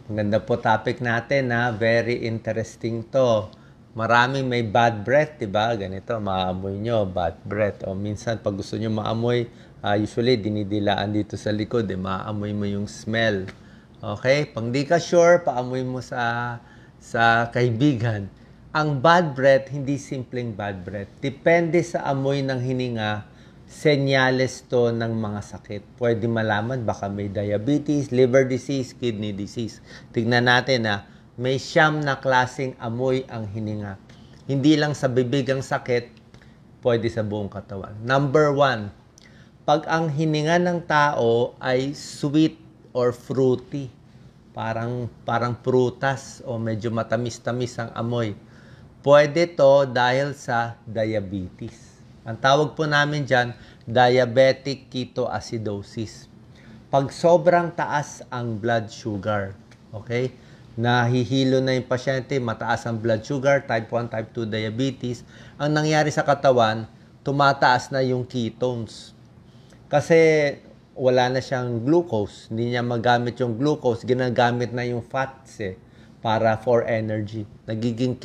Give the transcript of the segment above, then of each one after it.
Ganda po topic natin na very interesting to. Maraming may bad breath, diba? Ganito, maamoy nyo, bad breath. O minsan, pag gusto nyo maamoy, usually, dinidilaan dito sa likod, maamoy mo yung smell. Okay? Pag di ka sure, paamoy mo sa kaibigan. Ang bad breath, hindi simpleng bad breath. Depende sa amoy ng hininga, senyales to ng mga sakit. Pwede malaman, baka may diabetes, liver disease, kidney disease. Tignan natin may 9 na klaseng amoy ang hininga. Hindi lang sa bibig ang sakit, pwede sa buong katawan. Number 1, pag ang hininga ng tao ay sweet or fruity, parang prutas o medyo matamis-tamis ang amoy, pwede to dahil sa diabetes. Ang tawag po namin dyan, diabetic ketoacidosis. Pag sobrang taas ang blood sugar, okay? Nahihilo na yung pasyente, mataas ang blood sugar, type 1, type 2 diabetes. Ang nangyari sa katawan, tumataas na yung ketones. Kasi wala na siyang glucose, hindi niya magamit yung glucose, ginagamit na yung fats para for energy. Nagiging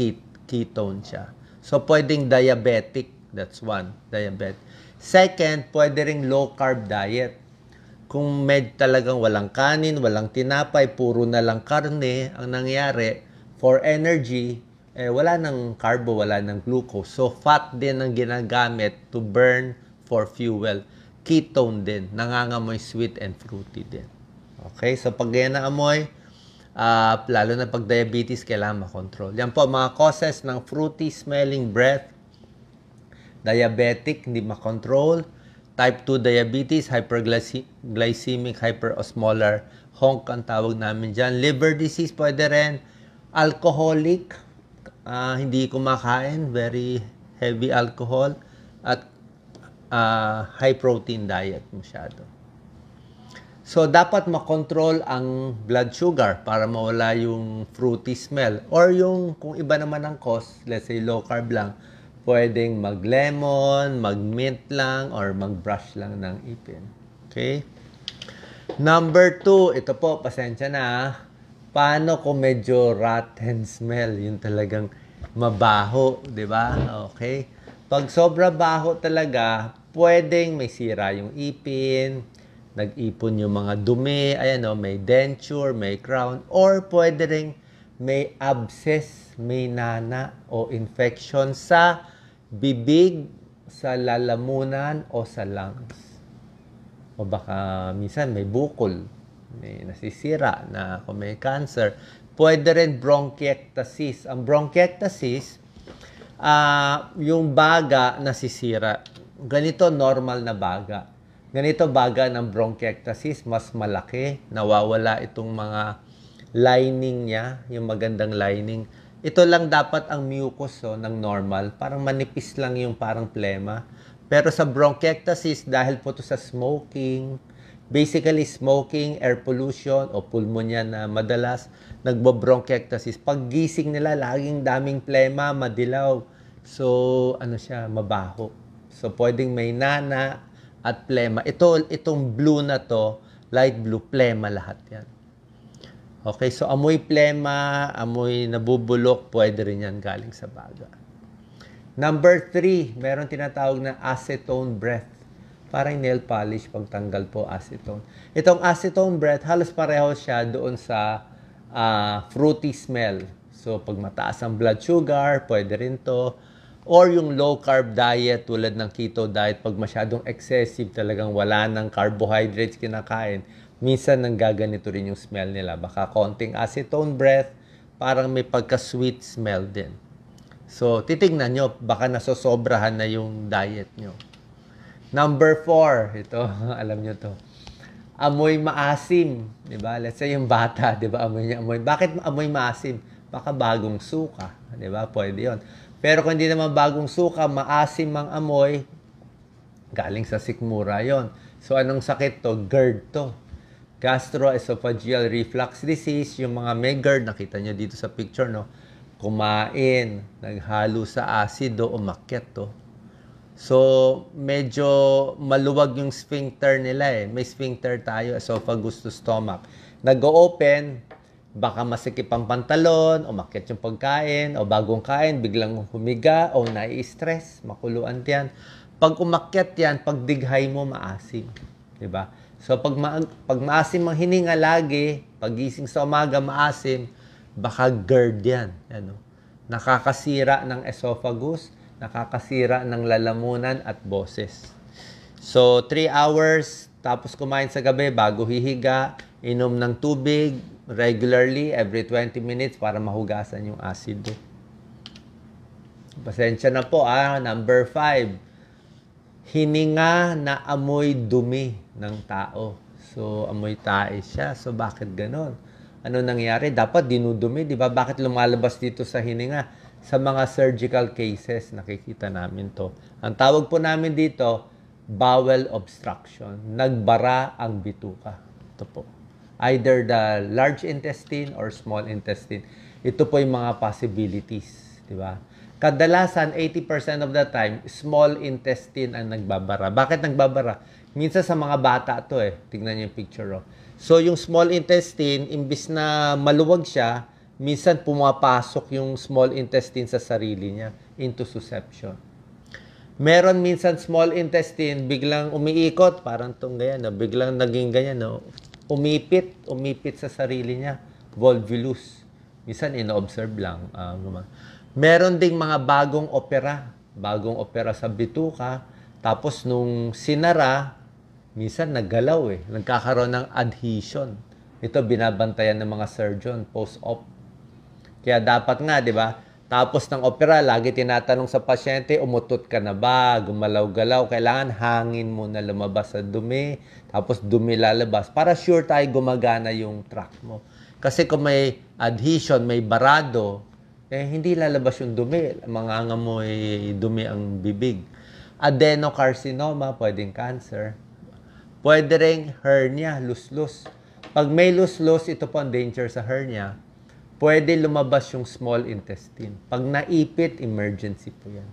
ketone siya. So, pwedeng diabetic. That's 1, diabetes. Second, pwede ring low carb diet. Kung talagang walang kanin, walang tinapay, puro na lang karne, ang nangyari, for energy, wala nang carbo, wala nang glucose. So, fat din ang ginagamit to burn for fuel. Ketone din, nangangamoy sweet and fruity din. Okay, so pag yan na amoy, lalo na pag diabetes, kailangan makontrol. Yan po, mga causes ng fruity smelling breath. Diabetic, hindi makontrol. Type 2 diabetes, hyperglycemic, hyperosmolar, honk ang tawag namin dyan. Liver disease, pwede rin. Alcoholic, hindi kumakain, very heavy alcohol. At high protein diet masyado. So, dapat makontrol ang blood sugar para mawala yung fruity smell. Or yung, kung iba naman ang cause, let's say low carb lang, pwedeng mag-lemon, mag-mint lang, or mag-brush lang ng ipin. Okay? Number 2, ito po, pasensya na. Paano kung medyo rotten smell? Yung talagang mabaho, di ba? Okay? Pag sobra baho talaga, pwedeng may sira yung ipin, nag-ipon yung mga dumi, may denture, may crown, or pwede ring may abscess, may nana o infection sa bibig, sa lalamunan o sa lungs. O baka minsan may bukol, may nasisira na kung may cancer. Pwede rin bronchiectasis. Ang bronchiectasis, yung baga nasisira. Ganito normal na baga. Ganito baga ng bronchiectasis, mas malaki, nawawala itong mga lining niya, yung magandang lining. Ito lang dapat ang mucus ng normal. Parang manipis lang yung parang plema. Pero sa bronchiectasis, dahil po to sa smoking, basically smoking, air pollution, o pulmonya na madalas, nagbo-bronchiectasis. Pag gising nila, laging daming plema, madilaw. So, mabaho. So, pwedeng may nana at plema. Itong blue na to, light blue, plema lahat yan. Okay, so amoy plema, amoy nabubulok, pwede rin yan galing sa baga. Number 3, meron tinatawag na acetone breath. Parang nail polish, pagtanggal po acetone. Itong acetone breath, halos pareho siya doon sa fruity smell. So, pag mataas ang blood sugar, pwede rin to. Or yung low carb diet, tulad ng keto diet, pag masyadong excessive, talagang wala ng carbohydrates kinakain, minsan nanggaganito rin yung smell nila. Baka konting acetone breath, parang may pagka-sweet smell din. So, titignan nyo, baka nasosobrahan na yung diet nyo. Number 4, ito, alam nyo to. Amoy maasim, di ba? Let's say yung bata, di ba? Amoy. Bakit amoy maasim? Baka bagong suka, di ba? Pwede yon. Pero kung hindi naman bagong suka, maasim ang amoy, galing sa sikmura yon. So, anong sakit to? GERD to. Gastroesophageal reflux disease, yung mga may GERD, nakita nyo dito sa picture, no? Kumain, naghalo sa asido, umakyat to. So, medyo maluwag yung sphincter nila May sphincter tayo, esophagus to stomach. Nag-open, Baka masikip ang pantalon, o makyat yung pagkain, o bagong kain, biglang humiga, o nai-stress, makuluan yan. Pag umakyat yan, pag dighay mo, maasim. Diba? So, pag maasim ang hininga lagi, pagising sa umaga, maasim, baka GERD yan. Ano? Nakakasira ng esophagus, nakakasira ng lalamunan at boses. So, 3 hours, tapos kumain sa gabi, bago hihiga, inom ng tubig, regularly, every 20 minutes para mahugasan yung asido. Pasensya na po, number 5. Hininga na amoy dumi ng tao. So, amoy tae siya. So, bakit ganon? Ano nangyari? Dapat dinudumi, di ba? Bakit lumalabas dito sa hininga? Sa mga surgical cases, nakikita namin to. Ang tawag po namin dito, bowel obstruction. Nagbara ang bituka. Ito po. Either the large intestine or small intestine. Ito po yung mga possibilities, di ba? Kadalasan, 80% of the time, small intestine ang nagbabara. Bakit nagbabara? Minsan sa mga bata to Tingnan niyo yung picture. So, yung small intestine, imbis na maluwag siya, minsan pumapasok yung small intestine sa sarili niya into susception. Meron minsan small intestine, biglang umiikot, parang itong ganyan, biglang naging ganyan, umipit sa sarili niya, volvulus. Minsan, ino-observe lang. Meron ding mga bagong opera sa bituka, tapos nung sinara, minsan naggalaw nagkakaroon ng adhesion. Ito, binabantayan ng mga surgeon, post-op. Kaya dapat nga, di ba? Tapos ng opera, lagi tinatanong sa pasyente, umutot ka na ba? Gumalaw-galaw. Kailangan hangin mo na lumabas sa dumi. Tapos dumi lalabas. Para sure tayo gumagana yung tract mo. Kasi kung may adhesion, may barado, hindi lalabas yung dumi. Mangangamoy dumi ang bibig. Adenocarcinoma, pwedeng cancer. Pwede ring hernia, luslus. Pag may luslus, ito po ang danger sa hernia. Pwede lumabas yung small intestine. Pag naipit, emergency po yan.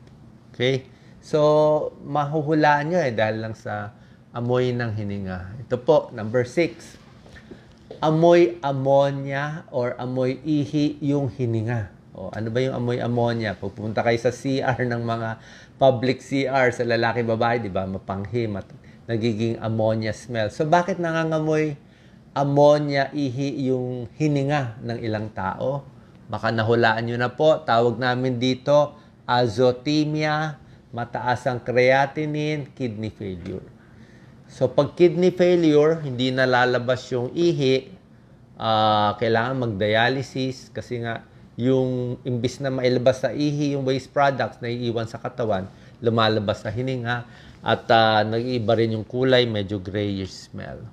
Okay? So, mahuhulaan nyo dahil lang sa amoy ng hininga. Ito po, number 6. Amoy ammonia or amoy ihi yung hininga. Ano ba yung amoy ammonia? Pag pumunta kayo sa CR ng mga public CR sa lalaki babae, di ba? Mapanghi, nagiging ammonia smell. So, bakit nangangamoy ammonia, ihi yung hininga ng ilang tao? Baka nahulaan nyo na po. Tawag namin dito, azotemia, mataas ang creatinine, kidney failure. So, pag kidney failure, hindi na lalabas yung ihi, kailangan mag-dialysis kasi nga, yung imbis na mailabas sa ihi, yung waste products na iiwan sa katawan, lumalabas sa hininga at nag-iiba rin yung kulay, medyo grayish smell.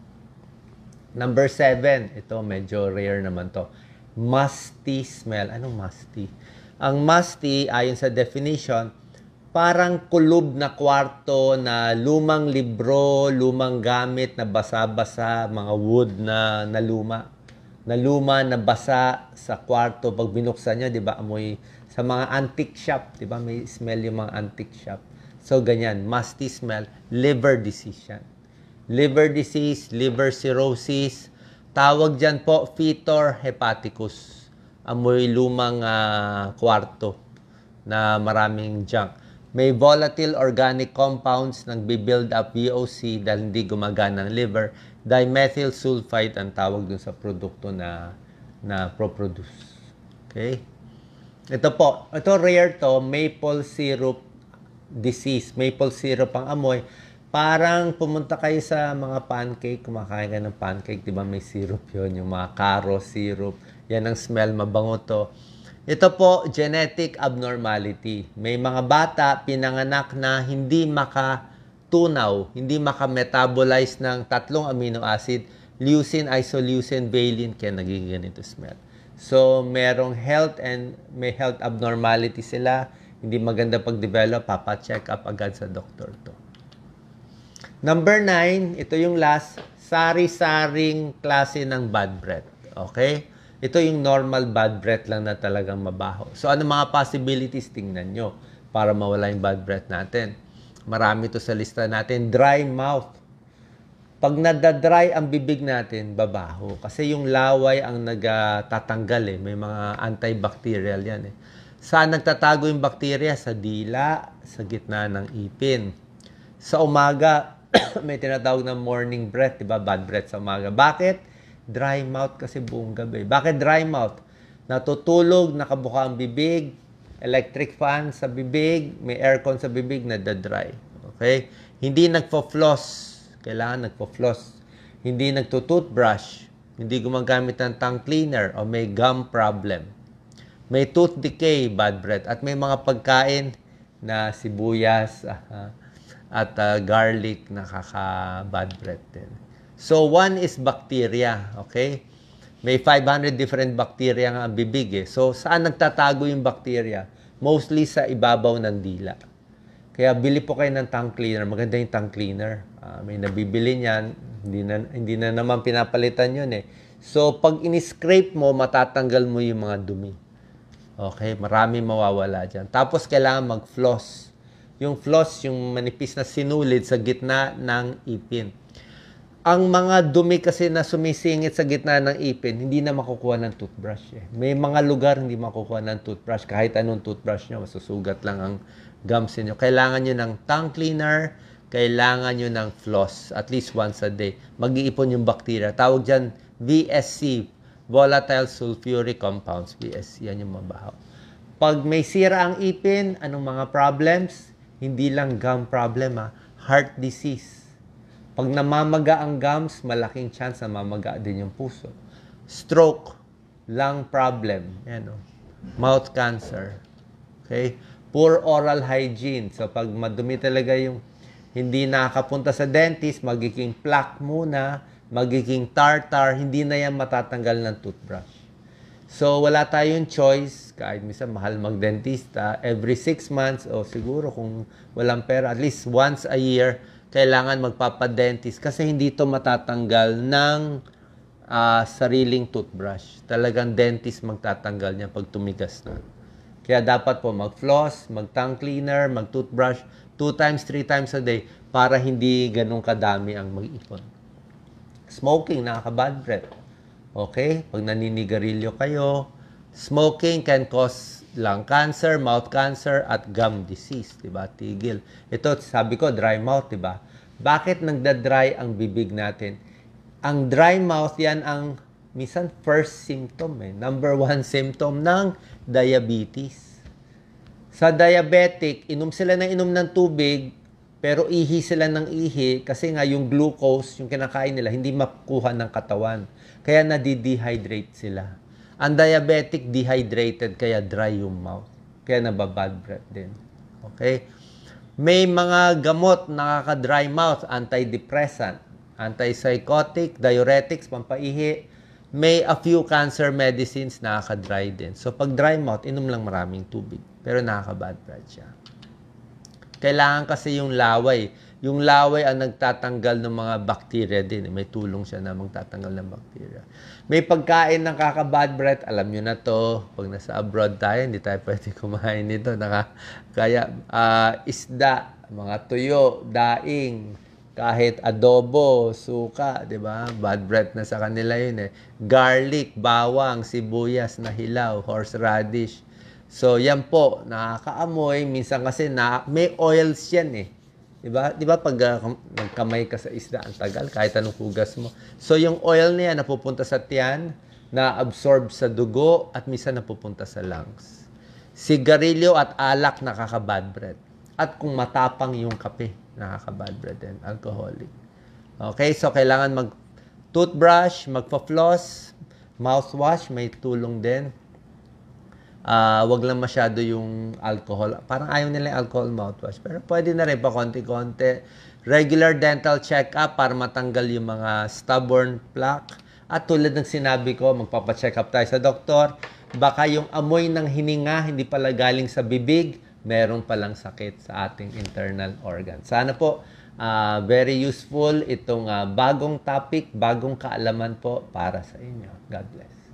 Number 7, ito medyo rare naman to. Musty smell. Anong musty? Ang musty, ayon sa definition, parang kulob na kwarto na lumang libro, lumang gamit na basa-basa, mga wood na luma. Na luma, na basa sa kwarto. Pag binuksan nyo, di ba, amoy sa mga antique shop. Di ba, may smell yung mga antique shop. So, ganyan. Musty smell. Liver disease yan. Liver disease, liver cirrhosis. Tawag dyan po, fetor hepaticus. Amoy lumang kwarto na maraming junk. May volatile organic compounds nagbi-build up VOC dahil hindi gumagana ng liver. Dimethyl sulfite ang tawag dun sa produkto na pro-produce. Okay? Ito po, ito rare to, maple syrup disease. Maple syrup ang amoy. Parang pumunta kayo sa mga pancake, kumakain ka ng pancake, di ba may syrup yun, yung mga karo syrup. Yan ang smell, mabango to. Ito po, genetic abnormality. May mga bata, pinanganak na hindi makatunaw, hindi makametabolize ng 3 amino acid, leucine, isoleucine, valine, kaya nagiging ganito smell. So, merong may health abnormality sila, hindi maganda pag-develop, papa-check up agad sa doktor to. Number 9, ito yung last, sari-saring klase ng bad breath. Okay? Ito yung normal bad breath lang na talagang mabaho. So, ano mga possibilities? Tingnan nyo para mawala yung bad breath natin. Marami to sa lista natin. Dry mouth. Pag nadadry ang bibig natin, babaho. Kasi yung laway ang nagtatanggal eh. May mga antibacterial yan eh. Saan nagtatago yung bakterya? Sa dila, sa gitna ng ipin. Sa umaga, may tinatawag na morning breath, diba? Bad breath sa umaga. Bakit? Dry mouth kasi buong gabi. Bakit dry mouth? Natutulog, nakabuka ang bibig, electric fan sa bibig, may aircon sa bibig, nadadry. Okay? Hindi nagpo-floss. Kailangan nagpo-floss. Hindi nagto-toothbrush. Hindi gumagamit ng tongue cleaner o may gum problem. May tooth decay, bad breath. At may mga pagkain na sibuyas at garlic nakaka-bad breath din. So, one is bacteria. Okay? May 500 different bacteria nga ang bibig eh. So, saan nagtatago yung bacteria? Mostly sa ibabaw ng dila. Kaya bili po kayo ng tongue cleaner. Maganda yung tongue cleaner. May nabibili niyan. Hindi na naman pinapalitan yun eh. So, pag in-scrape mo, matatanggal mo yung mga dumi. Okay? Marami mawawala dyan. Tapos, kailangan mag-floss. Yung floss, yung manipis na sinulid sa gitna ng ipin. Ang mga dumi kasi na sumisingit sa gitna ng ipin, hindi na makukuha ng toothbrush eh. May mga lugar hindi makukuha ng toothbrush. Kahit anong toothbrush nyo, masusugat lang ang gums niyo. Kailangan nyo ng tongue cleaner, kailangan nyo ng floss at least once a day. Mag-iipon yung bacteria. Tawag dyan VSC, Volatile Sulfuric Compounds. VSC, yan yung mabaho. Pag may sira ang ipin, anong mga problems? Hindi lang gum problem heart disease. Pag namamaga ang gums, malaking chance na mamaga din yung puso. Stroke, lung problem, mouth cancer. Okay? Poor oral hygiene. So, pag madumi talaga yung hindi nakakapunta sa dentist, magiging plaque muna, magiging tartar, hindi na yan matatanggal ng toothbrush. So, wala tayong choice, kahit minsan mahal mag-dentista, every 6 months, o siguro kung walang pera, at least once a year, kailangan magpapadentist kasi hindi ito matatanggal ng sariling toothbrush. Talagang dentist magtatanggal niya pag tumigas na. Kaya dapat po mag-floss, mag-tongue cleaner, mag-toothbrush 2 times, 3 times a day para hindi ganun kadami ang mag-ipon. Smoking, nakaka-bad breath. Okay? Pag naninigarilyo kayo, smoking can cause lung cancer, mouth cancer, at gum disease. Diba? Tigil. Ito, sabi ko, dry mouth. Diba? Bakit nagda-dry ang bibig natin? Ang dry mouth, yan ang minsan first symptom. Number 1 symptom ng diabetes. Sa diabetic, inom sila ng tubig, pero ihi sila ng ihi kasi nga yung glucose, yung kinakain nila, hindi makuha ng katawan. Kaya nadi-dehydrate sila. Ang diabetic, dehydrated, kaya dry yung mouth. Kaya nababad breath din. Okay? May mga gamot nakaka-dry mouth, antidepressant, antipsychotic, diuretics, pampaihi. May a few cancer medicines nakaka-dry din. So, pag dry mouth, inom lang maraming tubig. Pero nakaka-bad breath siya. Kailangan kasi yung laway. Yung laway ang nagtatanggal ng mga bacteria din. May tulong siya na magtatanggal ng bacteria. May pagkain ng kaka-bad breath. Alam nyo na to. Pag nasa abroad tayo, hindi tayo pwede kumain nito. Kaya isda, mga tuyo, daing, kahit adobo, suka, di ba? Bad breath na sa kanila yun eh. Garlic, bawang, sibuyas na hilaw, horseradish. So, yan po, nakakaamoy. Minsan kasi may oils yan eh. Diba pag nagkamay ka sa isda, ang tagal, kahit anong hugas mo. So, yung oil na yan napupunta sa tiyan, na-absorb sa dugo, at minsan napupunta sa lungs. Sigarilyo at alak nakaka-bad breath. At kung matapang yung kape, nakaka-bad breath din, alcoholic. Okay, so kailangan mag-toothbrush, magpa-floss, mouthwash, may tulong din. Wag lang masyado yung alcohol. Parang ayaw nila yung alcohol mouthwash. Pero pwede na rin pa konti-konti. Regular dental check-up para matanggal yung mga stubborn plaque. At tulad ng sinabi ko, magpapacheck up tayo sa doktor. Baka yung amoy ng hininga, hindi pala galing sa bibig, meron palang sakit sa ating internal organ. Sana po, very useful itong bagong topic, bagong kaalaman po para sa inyo. God bless.